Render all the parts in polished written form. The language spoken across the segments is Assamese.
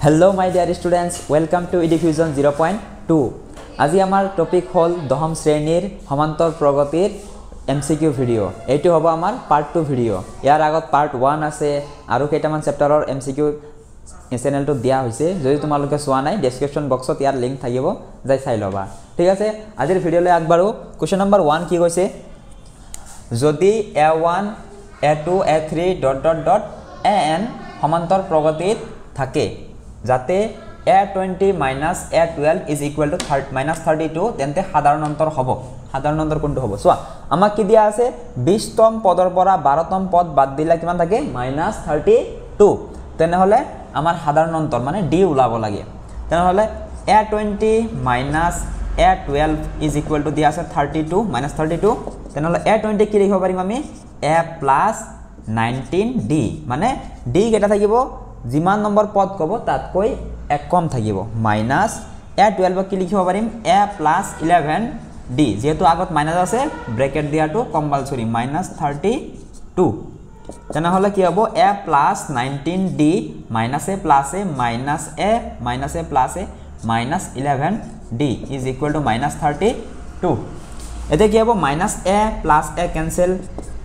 Hello my dear students, welcome to Edufusion 0.2. আজি আমাৰ টপিক হল দহম শ্ৰেণীৰ সমান্তৰ প্ৰগতিৰ MCQ ভিডিও। এইটো হ'ব আমাৰ পাৰ্ট 2 ভিডিও। ইয়াৰ আগত পাৰ্ট 1 আছে আৰু কেইটামান চেপ্টাৰৰ MCQ চেনেলটো দিয়া হৈছে। যদি তোমালোকে চোৱা নাই ডেসক্ৰিপচন বক্সত ইয়াৰ লিংক থাকিব, যাই চাই লবা। ঠিক আছে, আজিৰ ভিডিওলৈ আগবাঢ়ো। কোৱেশ্চন নম্বৰ 1 কি কৈছে? যদি A1 A2 A3 ... AN সমান্তৰ প্ৰগতিত থাকে যাতে A20 - A12 = -32 তেন্তে সাধাৰণ অন্তৰ হ'ব। সাধাৰণ অন্তৰ কোনটো হ'ব? চোৱা, আমাক কি দিয়া আছে 20তম পদৰ পৰা 12তম পদ বাদ দিলে কিমান থাকে? -32। তেনেহলে আমাৰ সাধাৰণ অন্তৰ মানে D ওলাব লাগে। তেনেহলে A20 - A12 = দিয়া আছে 32 -32। তেনেহলে A20 কি লিখিব পাৰিম আমি? A + 19D মানে D কেটা থাকিব যিমান নম্বৰ পদ কব তাতকৈ এক কম থাকিব মাইনাস A12 কি লিখিব পাৰিম? A + 11D যেহেতু আগত মাইনাস আছে ব্ৰেকেট দিয়াটো কম্পালসৰি -32। তেনেহলে কি হ'ব? A + 19D - A + A - A - 11D = -32। এতিয়া কি হ'ব? -A + A কেনসেল,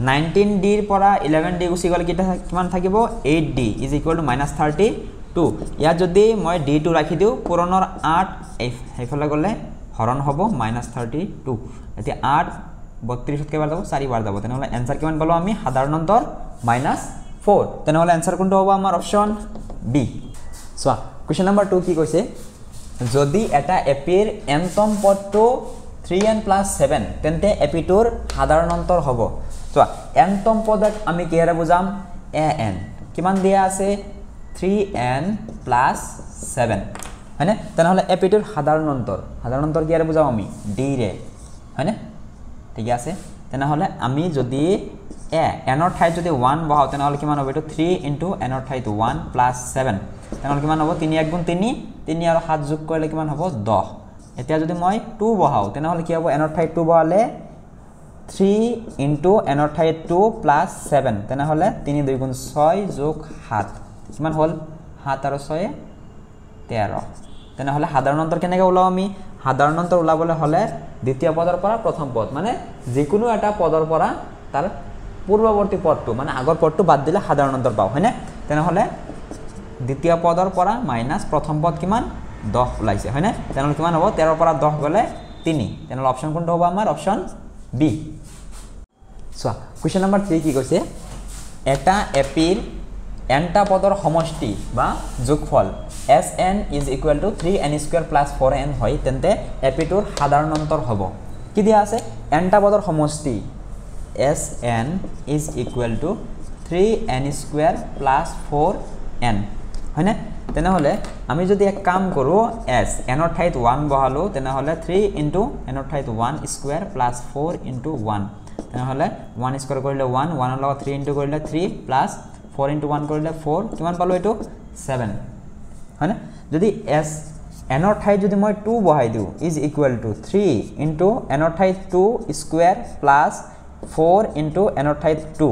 19D ৰ পৰা 11D গুচি গ'লে কিমান থাকিব? 8D = -32। ইয়াত যদি মই D টো ৰাখি দিও পুৰণৰ 8 এইফালে গ'লে হৰণ হ'ব -32। এতিয়া 8 32 কেইবাৰ যাব? 4 বাৰ যাব। তেনেহলে এনসাৰ কিমান পালো আমি? সাধাৰণ অন্তৰ -4। তেনেহলে এনসাৰ কোনটো হ'ব আমাৰ? Option B. চোৱা, কোৱেশ্চন নম্বৰ 2 কি কৈছে? যদি এটা এপিৰ nতম পদটো 3n + 7 তেন্তে এপিটোৰ সাধাৰণ অন্তৰ হ'ব। চোৱা, nতম পদক আমি কিহেৰে বুজাম? an কিমান দিয়া আছে? 3n + 7 হয়নে? তেনেহলে এপিটোৰ সাধাৰণ অন্তৰ কিহেৰে বুজাম আমি? d ৰে, হয়নে? ঠিক আছে। তেনেহলে আমি যদি n ৰ ঠাইত যদি 1 বহাও তেনেহলে কিমান হ'ব? এটো 3 * n ৰ ঠাইত 1 + 7 তেনেহলে কিমান হ'ব? 3 × 1 = 3, 3 আৰু 7 যোগ কৰিলে কিমান হ'ব? 10। এতিয়া যদি মই 2 বহাও তেনেহলে কি হ'ব? n ৰ ঠাইত 2 বহালে 3 * n ৰ ঠাইত 2 + 7 তেনেহলে 3 × 2 = 6 + 7 কিমান হ'ল? 7 আৰু 6 13। তেনেহলে সাধাৰণ অন্তৰ কেনেকৈ ওলাও আমি? সাধাৰণ অন্তৰ ওলাবলৈ হলে দ্বিতীয় পদৰ পৰা প্ৰথম পদ মানে যিকোনো এটা পদৰ পৰা তাৰ পূৰ্বৱৰ্তী পদটো মানে আগৰ পদটো বাদ দিলে সাধাৰণ অন্তৰ পাও, হয়নে? তেনেহলে দ্বিতীয় পদৰ পৰা মাইনাস প্ৰথম পদ কিমান? 10 ওলাইছে, হয়নে? তেনেহলে কিমান হ'ব? 13 ৰ পৰা 10 গলে 3। তেনেহলে অপচন কোনটো হ'ব আমাৰ? Option B. চোৱা, কোৱেশ্চন নম্বৰ 3 কি কৈছে? এটা এপিৰ nটা পদৰ সমষ্টি বা যোগফল Sn = 3n² + 4n হয় তেন্তে এপিটোৰ সাধাৰণ অন্তৰ হ'ব। কি দিয়া আছে? nটা পদৰ সমষ্টি Sn = 3n² + 4n হয়নে? তেনেহলে আমি যদি এক কাম কৰো n ৰ ঠাইত 1 বহালো তেনেহলে 3 * n ৰ ঠাইত 1² + 4 * 1 তেনেহলে 1² কৰিলে 1, 1 ৰ লগত 3 * কৰিলে 3 + 4 * 1 কৰিলে 4 কিমান পালো? এইটো 7 হয়নে? যদি n ৰ ঠাইত যদি মই 2 বহাই দিও = 3 * n ৰ ঠাইত 2² + 4 * n ৰ ঠাইত 2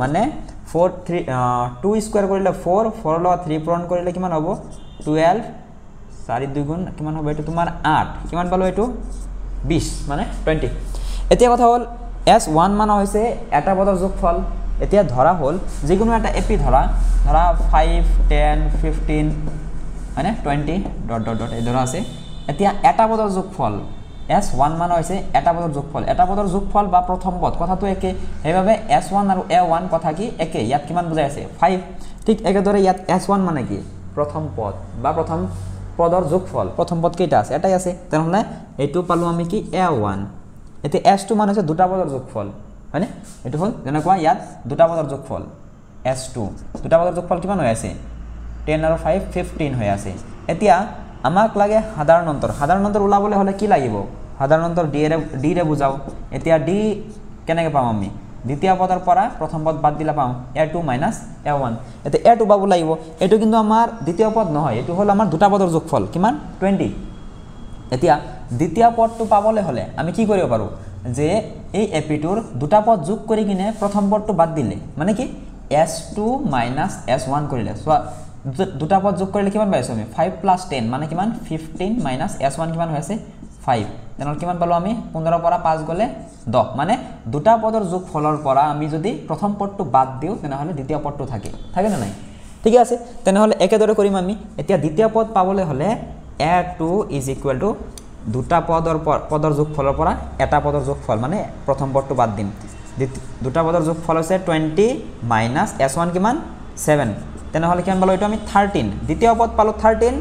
মানে 2² কৰিলে 4, 4 ৰ লগত 3 পূৰণ কৰিলে কিমান হ'ব? 12, 4 × 2 = কিমান হ'ব? এইটো তোমাৰ 8 কিমান পালো? এইটো 20 মানে 20। এতিয়া কথা হ'ল S1 মান হৈছে এটা পদৰ যোগফল। এতিয়া ধৰা হ'ল যিকোনো এটা এপি ধৰা 5 10 15 মানে 20 ... এই ধৰা আছে। এতিয়া এটা পদৰ যোগফল S1 মান হৈছে এটা পদৰ যোগফল। এটা পদৰ যোগফল বা প্ৰথম পদ কথাটো একে, সেইভাবে S1 আৰু A1 কথা কি একে। ইয়াত কিমান বুজাই আছে? 5। ঠিক একেদৰে ইয়াত S1 মানে কি? প্ৰথম পদ বা প্ৰথম পদৰ যোগফল। প্ৰথম পদ কেইটা আছে? এটাই আছে। তেনেহলে এইটো পালো আমি কি? A1। এতিয়া S2 মান হৈছে দুটা পদৰ যোগফল, হয়নে? এইটো হ'ল যেনেকুৱা ইয়াত দুটা পদৰ যোগফল S2, দুটা পদৰ যোগফল কিমান হৈ আছে? 10 আৰু 5 15 হৈ আছে। এতিয়া আমাক লাগে সাধাৰণ অন্তৰ। সাধাৰণ অন্তৰ ওলাবলৈ হলে কি লাগিব? সাধাৰণ অন্তৰ d ৰে বুজাও। এতিয়া d কেনেকৈ পাম আমি? দ্বিতীয় পদৰ পৰা প্ৰথম পদ বাদ দিলে পাম A2 - A1। এতিয়া A2 পাব লাগিব। এইটো কিন্তু আমাৰ দ্বিতীয় পদ নহয়, এইটো হ'ল আমাৰ দুটা পদৰ যোগফল কিমান? 20। এতিয়া দ্বিতীয় পদটো পাবলৈ হলে আমি কি কৰিব পাৰো? যে এই এপিটোৰ দুটা পদ যোগ কৰি কিনে প্ৰথম পদটো বাদ দিলে মানে কি S2 - S1 কৰিলে। চোৱা দুটা পদ যোগ কৰিলে কিমান পাইছো আমি 5 + 10 মানে কিমান 15 - s1 কিমান হৈ আছে 5 তেনেহলে কিমান পালো আমি 15 পৰা 5 গলে 10 মানে দুটা পদৰ যোগফলৰ পৰা আমি যদি প্ৰথম পদটো বাদ দিও তেনেহলে দ্বিতীয় পদটো থাকে না নাই ঠিক আছে তেনেহলে একেদৰে কৰিম আমি এতিয়া দ্বিতীয় পদ পাবলৈ হলে a2 = দুটা পদৰ যোগফলৰ পৰা এটা পদৰ যোগফল মানে প্ৰথম পদটো বাদ দিম দুটা পদৰ যোগফল হৈছে 20 - s1 কিমান 7 তেনেহলে কিমান পালো এটো আমি 13 দ্বিতীয় পদ পালো 13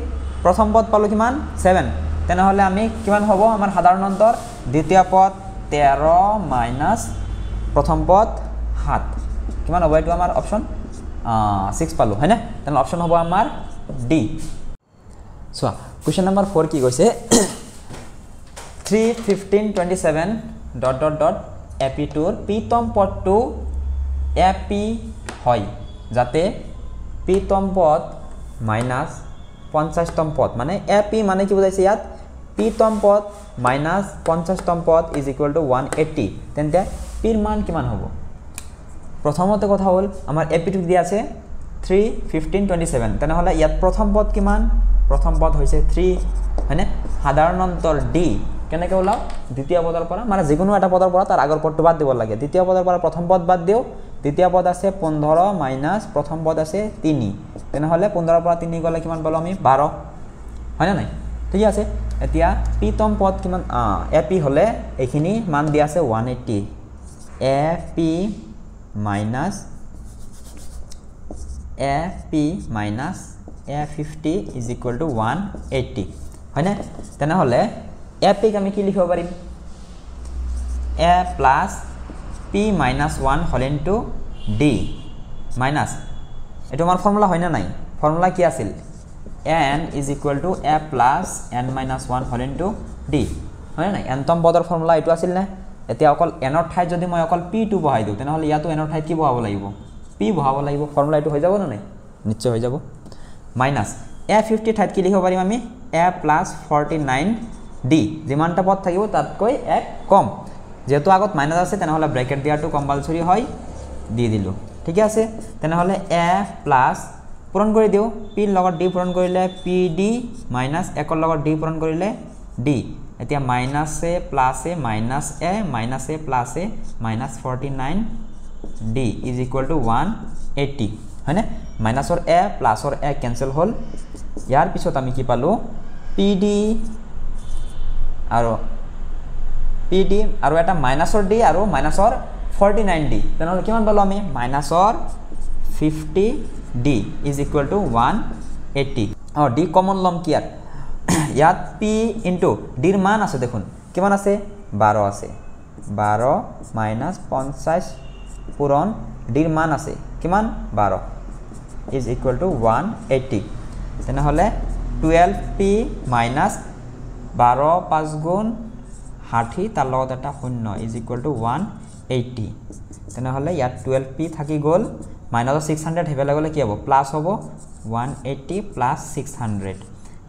প্ৰথম পদ পালো কিমান 7 তেনেহলে আমি কিমান হ'ব আমাৰ সাধাৰণ অন্তৰ দ্বিতীয় পদ 13 - প্ৰথম পদ 7 কিমান হ'ব এটো আমাৰ অপচন 6 পালো হয়নে তেনে অপচন হ'ব আমাৰ ডি সো কোৱেশ্চন নম্বৰ 4 কি কৈছে 3 15 27 ... ap2 ৰ পিতম পদটো ap হয় যাতে পিতম পদ মাইনাস 50তম পদ মানে ap মানে কি বুজাইছে ইয়াত পিতম পদ মাইনাস 50তম পদ = 180 তেন্তে পিৰ মান কিমান হ'ব প্ৰথমতে কথা হল আমাৰ ap2 দিয়া আছে 3 15 27 তেনেহলে ইয়াত প্ৰথম পদ কিমান প্ৰথম পদ হৈছে 3 হয়নে সাধাৰণ অন্তৰ ডি কেনেকৈ ওলাও দ্বিতীয় পদৰ পৰা মানে যিকোনো এটা পদৰ পৰা তাৰ আগৰ পদটো বাদ দিব লাগে দ্বিতীয় পদৰ পৰা প্ৰথম পদ বাদ দিও দ্বিতীয় পদ আছে 15 - প্ৰথম পদ আছে 3 তেনেহলে 15 পৰা 3 গলে কিমান পালো আমি 12 হয় না নাই ঠিক আছে এতিয়া পিতম পদ কিমান ap হলে এইখিনি মান দিয়া আছে 180 ap a50 = 180 হয় না তেনেহলে ap আমি কি লিখিব পাৰিম a plus p minus 1 whole into d minus এটো আমাৰ ফৰ্মুলা হয় না নাই ফৰ্মুলা কি আছিল n = a plus n minus 1 whole into d হয় না nতম পদৰ ফৰ্মুলা এটো আছিল না এতিয়া অকল n ৰ ঠাইত যদি মই অকল p টো বহাই দিও তেনেহলে ইয়াতো n ৰ ঠাইত কি বহাব লাগিব p বহাব লাগিব ফৰ্মুলা এটো হৈ যাব না নাই নিশ্চয় হৈ যাব মাইনাস a50 ঠাইত কি লিখিব পাৰিম আমি a plus 49 d যিমানটা পদ থাকিব তাতকৈ এক কম যেহেতু আগত মাইনাস আছে তেনেহলে ব্র্যাকেট দিয়াটো কম্পালসৰি হয় দি দিলো ঠিক আছে তেনেহলে a প্লাস পূৰণ কৰি দিও p ৰ লগত d পূৰণ কৰিলে pd মাইনাস 1 ৰ লগত d পূৰণ কৰিলে d এতিয়া minus a plus a minus a minus a plus a minus 49 d = 180 হয়নে মাইনাসৰ a প্লাসৰ a কেনসেল হল ইয়াৰ পিছত আমি কি পালো pd আৰু এটা মাইনাসৰ d আৰু মাইনাসৰ 49d তেনেহলে কিমান পালো আমি মাইনাসৰ 50d = 180 d কমন লম কি ইয়াত p * d ৰ মান আছে দেখুন কিমান আছে 12 আছে 12 - 50 পূৰণ d ৰ মান আছে কিমান 12 = 180 তেনেহলে 12p - 12 5 গুণ 60 তাৰ লগত এটা 0 = 180 তেনেহলে ইয়াত 12p থাকি গল মাইনাস 600 হেবেলা গলে কি হ'ব প্লাস হ'ব 180 + 600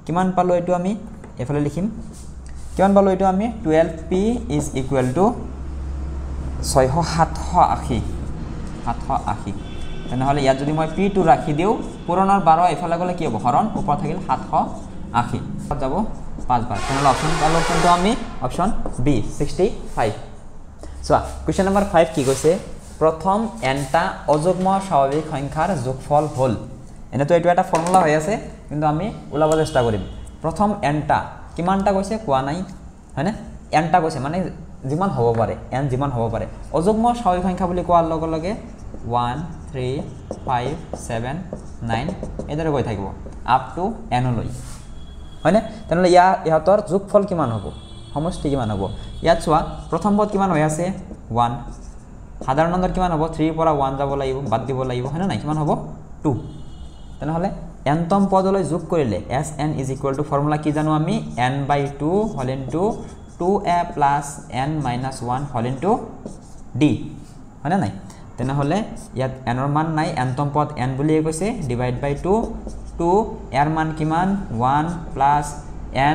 কিমান পালো এটো আমি এফালে লিখিম কিমান পালো এটো আমি 12p = 780 তেনেহলে ইয়াত যদি মই p2 ৰাখি দিও পুৰণৰ 12 এফালে গলে কি হ'ব হৰণ ওপৰ থাকিল 780 যাব 5 বাৰ তেনেহলে অপচন পালো কোনটো আমি option B 65 so question number 5 কি কৈছে প্ৰথম nটা অযুগ্ম স্বাভাৱিক সংখ্যাৰ যোগফল হল এনেতো এটো এটা ফৰ্মুলা হৈ আছে কিন্তু আমি উলাব চেষ্টা কৰিম প্ৰথম nটা কিমানটা কৈছে কোৱা নাই হয়নে nটা কৈছে মানে যিমান হ'ব পাৰে n যিমান হ'ব পাৰে অযুগ্ম স্বাভাৱিক সংখ্যা বুলি কোৱাৰ লগে লগে 1 3 5 7 9 এদৰে গৈ থাকিব আপ টু n লৈ হয়নে তেনেহলে ইহাতৰ যোগফল কিমান হ'ব সমষ্টি কিমান হ'ব ইয়াত চোৱা প্ৰথম পদ কিমান হৈ আছে 1 সাধাৰণ অন্তৰ কিমান হ'ব 3 পৰা 1 যাব লাগিব বাদ দিব লাগিব হয়নে নাই কিমান হ'ব 2 তেনেহলে nতম পদলৈ যোগ কৰিলে sn = ফৰ্মুলা কি জানো আমি n/2 whole into 2a plus n minus 1 whole into d হয়নে নাই তেনেহলে ইয়াত n ৰ মান নাই nতম পদ n বুলি কৈছে ডিভাইড বাই 2 এর মান কিমান 1 plus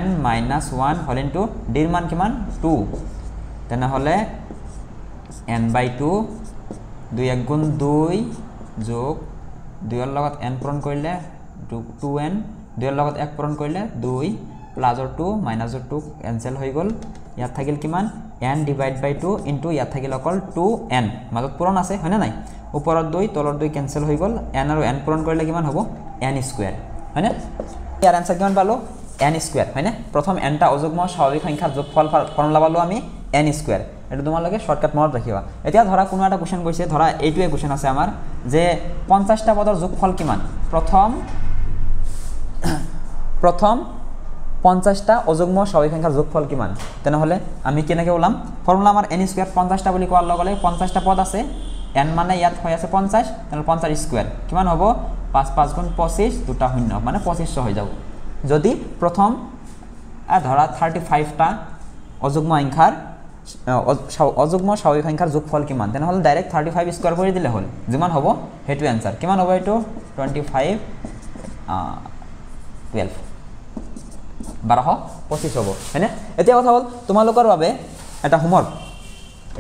n minus 1 whole into d ৰ মান কিমান 2 তেনেহলে n/2 2 1 গুণ 2 যোগ 2 ৰ লগত n পূৰণ কৰিলে 2n 2 এৰ লগত 1 পূৰণ কৰলে 2 প্লাসৰ 2 মাইনাসৰ 2 ক্যান্সেল হৈ গল ইয়াত থাকিল কিমান n ডিভাইড বাই 2 ইনটু ইয়াত থাকিল অকল 2n মাজত পূরণ আছে হয় না নাই ওপৰত 2 তলৰ 2 ক্যান্সেল হৈ গল n আৰু n পূৰণ কৰিলে কিমান হ'ব n স্কয়াৰ হয় না ইয়াৰ आंसर কিমান পালো n স্কয়াৰ হয় না প্ৰথম n টা অযুগ্ম স্বাভাৱিক সংখ্যাৰ যোগফল ফৰ্মুলা পালো আমি n স্কয়াৰ এটা তোমালোকে শৰ্টকাট মনত ৰাখিবা এতিয়া ধৰা কোনো এটা কোশ্চেন কৈছে ধৰা এইটোৱে কোশ্চেন আছে আমাৰ যে 50 টা পদৰ যোগফল কিমান প্ৰথম 50 টা অযুগ্ম স্বাভাৱিক সংখ্যাৰ যোগফল কিমান তেনেহলে আমি কেনেকৈ ওলাম ফৰ্মুলা আমাৰ n স্কয়াৰ 50 টা বুলি কোৱাৰ লগে লগে 50 টা পদ আছে n মানে ইয়াত হৈ আছে 50 তেনে 50 স্কয়ার কিমান হ'ব 5 5 গুণ 25 দুটা শূন্য মানে 2500 হৈ যাব যদি প্ৰথম ধৰা 35 টা অযুগ্ম সংখ্যাৰ অযুগ্ম স্বাভাৱিক সংখ্যাৰ যোগফল কিমান তেনেহলে ডাইৰেক্ট 35 স্কয়াৰ কৰি দিলে হ'ল যিমান হ'ব হেতু आंसर কিমান হ'ব এটো 25 12 1225 হ'ব হয়নে এতিয়া কথা হ'ল তোমালোকৰ বাবে এটা হোমৱৰ্ক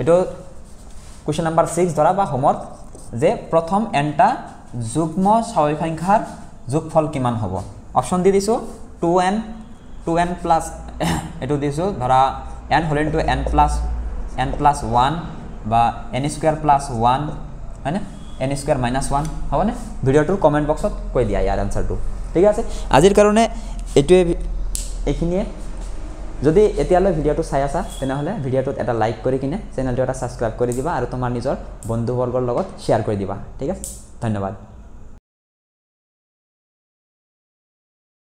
এটো কোশ্চেন নাম্বাৰ 6 ধৰা বা হোমৱৰ্ক যে প্ৰথম n টা যুগ্ম স্বাভাৱিক সংখ্যাৰ যোগফল কিমান হ'ব অপচন দি দিছো 2n প্লাস এটো দিছো ধৰা n whole into n plus 1 বা n square plus 1 হয় না n square minus 1 হ'ব না ভিডিওটোৰ কমেন্ট বক্সত কৈ দিয়া ইয়াৰ आंसरটো ঠিক আছে আজিৰ কাৰণে এটোৱে এইখিনিয়ে যদি এতিয়ালৈ ভিডিওটো চাই আছা তেনেহলে ভিডিওটোত এটা লাইক কৰি কিনে চেনেলটো এটা সাবস্ক্ৰাইব কৰি দিবা আৰু তোমাৰ নিজৰ বন্ধুবৰ্গৰ লগত শেয়াৰ কৰি দিবা ঠিক আছে ধন্যবাদ